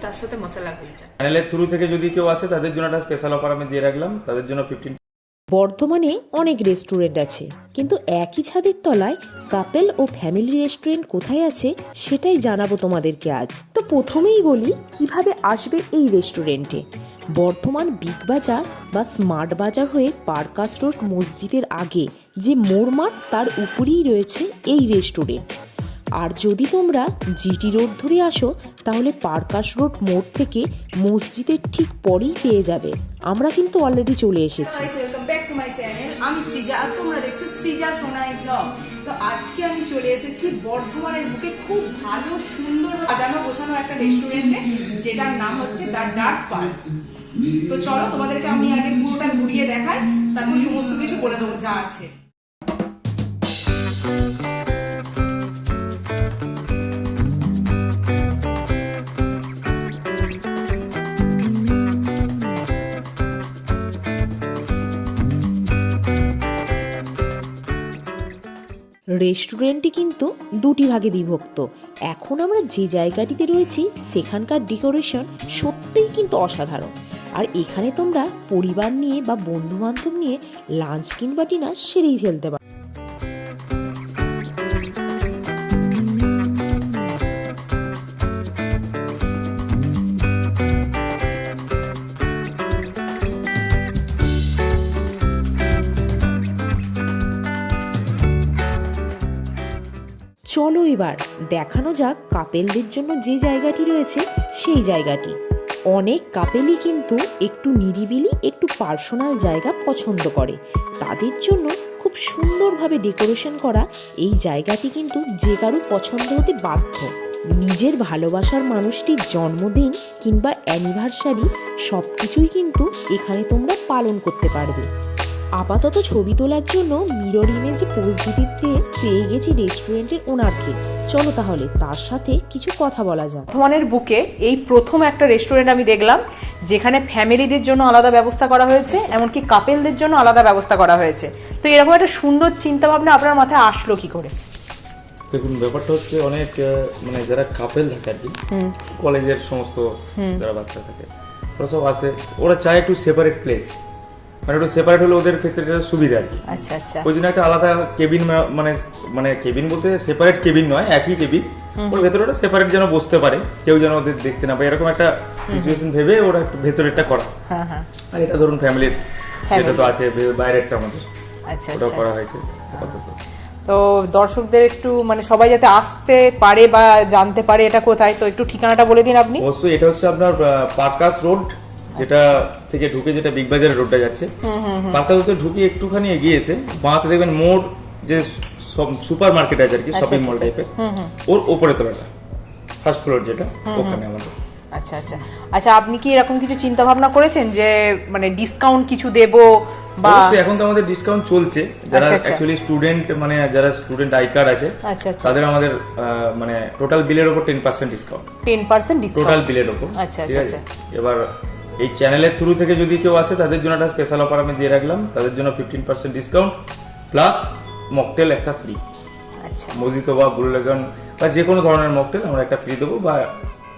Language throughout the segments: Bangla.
তার সাথে মশলা কুলচা। চ্যানেলের থ্রু থেকে যদি কেউ আসে তাদের জন্য একটা স্পেশাল অফার আমি দিয়ে রাখলাম, তাদের জন্য 15। বর্ধমানে অনেক রেস্টুরেন্ট আছে, কিন্তু একই ছাদের তলায় কাপেল ও ফ্যামিলি রেস্টুরেন্ট কোথায় আছে সেটাই জানাবো তোমাদেরকে আজ। তো প্রথমেই বলি কিভাবে আসবে এই রেস্টুরেন্টে। বর্ধমান বিগ বাজার বা স্মার্ট বাজার হয়ে পার্কাস রোড মসজিদের আগে যে মোড় মাঠ তার উপরেই রয়েছে এই রেস্টুরেন্ট। আর যদি তোমরা জিটি রোড ধরে আসো তাহলে পার্কাস রোড মোড় থেকে মসজিদের ঠিক পরেই পেয়ে যাবে। আমরা কিন্তু অলরেডি চলে এসেছি। Welcome back to my channel. আমি সৃজা আর তোমরা দেখছো সৃজা সোনাই ব্লগ। তো আজকে আমি চলে এসেছি বর্ধমানের বুকে খুব ভালো সুন্দর সাজানো গোছানো একটা রেস্টুরেন্টে, যেটার নাম হচ্ছে দ্য ডার্ক পার্ক। তো চলো তোমাদেরকে আমি আগে পুরোটা ঘুরিয়ে দেখাই, তারপর সমস্ত কিছু বলে দেবো যা আছে। রেস্টুরেন্টটি কিন্তু দুটি ভাগে বিভক্ত। এখন আমরা যে জায়গাটিতে রয়েছি সেখানকার ডেকোরেশন সত্যিই কিন্তু অসাধারণ। আর এখানে তোমরা পরিবার নিয়ে বা বন্ধু বান্ধব নিয়ে লাঞ্চ কিংবা ডিনার সেরেই ফেলতে পারো। চলো এবার দেখানো যাক কাপেলদের জন্য যে জায়গাটি রয়েছে সেই জায়গাটি। অনেক কাপেলই কিন্তু একটু নিরিবিলি একটু পার্সোনাল জায়গা পছন্দ করে, তাদের জন্য খুব সুন্দরভাবে ডেকোরেশন করা এই জায়গাটি কিন্তু যে কারো পছন্দ হতে বাধ্য। নিজের ভালোবাসার মানুষটির জন্মদিন কিংবা অ্যানিভার্সারি সব কিছুই কিন্তু এখানে তোমরা পালন করতে পারবে। আপাতত ছবি তোলার জন্য মিরর ইমেজে পোজ দিতে পেয়ে গেছি রেস্টুরেন্টের ওনারকে। চলো তাহলে তার সাথে কিছু কথা বলা যাক। বর্ধমানের বুকে এই প্রথম একটা রেস্টুরেন্ট আমি দেখলাম যেখানে ফ্যামিলিদের জন্য আলাদা ব্যবস্থা করা হয়েছে, এমনকি কাপেলদের জন্য আলাদা ব্যবস্থা করা হয়েছে। তো এরকম একটা সুন্দর চিন্তা ভাবনা আপনার মাথায় আসলো কি করে? দেখুন, ব্যাপারটা হচ্ছে অনেক মানে যারা কাপেল থাকে আর কি, কলেজের সমস্ত যারা বাচ্চা থাকে ওরা সব আসে, ওরা চায় একটু সেপারেট প্লেস, মানে একটু সেপারেট হলে ওদের ক্ষেত্রে একটা সুবিধা আর কি। আচ্ছা আচ্ছা। ওই জন্য একটা আলাদা কেবিন, মানে কেবিন বলতে সেপারেট কেবিন নয়, একই কেবিন, ওর ভেতরে ওটা সেপারেট যেন বসতে পারে, কেউ যেন ওদের দেখতে না পায়, এরকম একটা সিচুয়েশন ভেবে ওরা একটু ভেতরেরটা করা। হ্যাঁ হ্যাঁ। আর এটা ধরুন ফ্যামিলির যেটা তো আছে বাইরেরটা আমাদের, আচ্ছা ওটা আচ্ছা। করা হয়েছে আপাতত। তো দর্শকদের একটু মানে সবাই যাতে আসতে পারে বা জানতে পারে এটা কোথায়, তো একটু ঠিকানাটা বলে দিন আপনি। অবশ্যই এটা হচ্ছে আপনার পার্কাস রোড, যেটা থেকে ঢুকে যেটা বিগ বাজারের রোডটা যাচ্ছে, পার্কাস রোডে ঢুকে একটুখানি এগিয়ে এসে বাঁতে দেখবেন মোড় যে সুপার মার্কেট আছে আর কি, শপিং মল টাইপের, ওর ওপরে তলাটা ফার্স্ট ফ্লোর যেটা, ওখানে আমাদের। আচ্ছা আচ্ছা আচ্ছা। আপনি কি এরকম কিছু চিন্তা ভাবনা করেছেন যে মানে ডিসকাউন্ট কিছু দেব বা? এখন তো আমাদের ডিসকাউন্ট চলছে, যারা অ্যাকচুয়ালি স্টুডেন্ট, মানে যারা স্টুডেন্ট আই কার্ড আছে তাদের আমাদের মানে টোটাল বিলের উপর 10% ডিসকাউন্ট। 10% ডিসকাউন্ট টোটাল বিলের উপর। আচ্ছা আচ্ছা। এবার এই চ্যানেলের থ্রু থেকে যদি কেউ আসে তাদের জন্য একটা স্পেশাল অফার আমি দিয়ে রাখলাম, তাদের জন্য 15% ডিসকাউন্ট প্লাস মকটেল একটা ফ্রি। আচ্ছা। মজিতো বা ব্লু লেগন বা যে কোনো ধরনের মকটেল আমরা একটা ফ্রি দেবো, বা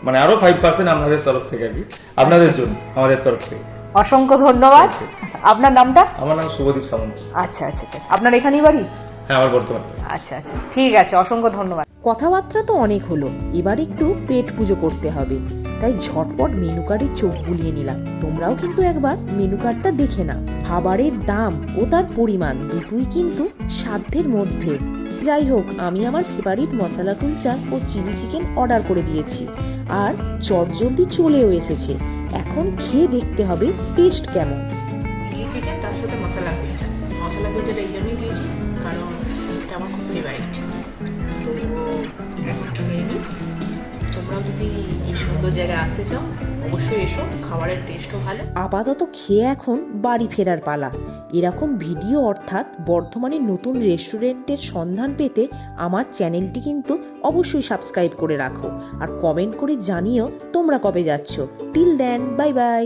মানে আরো 5% আমাদের তরফ থেকে আর কি, আপনাদের জন্য আমাদের তরফ থেকে। অসংখ্য ধন্যবাদ। আপনার নামটা? আমার নাম শুভদীপ সামন্ত। আচ্ছা আচ্ছা আচ্ছা। আপনার এখানেই বাড়ি? হ্যাঁ, আমার বর্তমানে। আচ্ছা আচ্ছা, ঠিক আছে, অসংখ্য ধন্যবাদ। কথাবার্তা তো অনেক হলো, এবার একটু পেট পুজো করতে হবে, তাই ঝটপট মেনু কার্ডে চোখ বুলিয়ে নিলাম। তোমরাও কিন্তু একবার মেনু কার্ডটা দেখে নাও। খাবারের দাম ও তার পরিমাণ দুটোই কিন্তু সাধ্যের মধ্যে। যাই হোক, আমি আমার ফেভারিট মশলা কুলচা ও চিলি চিকেন অর্ডার করে দিয়েছি, আর চটজলদি চলেও এসেছে। এখন খেয়ে দেখতে হবে টেস্ট কেমন। চিলি চিকেন তার সাথে মশলা কুলচা। মশলা কুলচাটা এই জন্যই দিয়েছি কারণ এটা আমার খুব ফেভারিট। তো এখন খেয়ে নিই। তোমরাও যদি এই সুন্দর জায়গায় আসতে চাও অবশ্যই এসো, খাবারের টেস্টও ভালো। আপাতত খেয়ে এখন বাড়ি ফেরার পালা। এরকম ভিডিও অর্থাৎ বর্ধমানের নতুন রেস্টুরেন্টের সন্ধান পেতে আমার চ্যানেলটি কিন্তু অবশ্যই সাবস্ক্রাইব করে রাখো, আর কমেন্ট করে জানিও তোমরা কবে যাচ্ছ। Till then, bye by.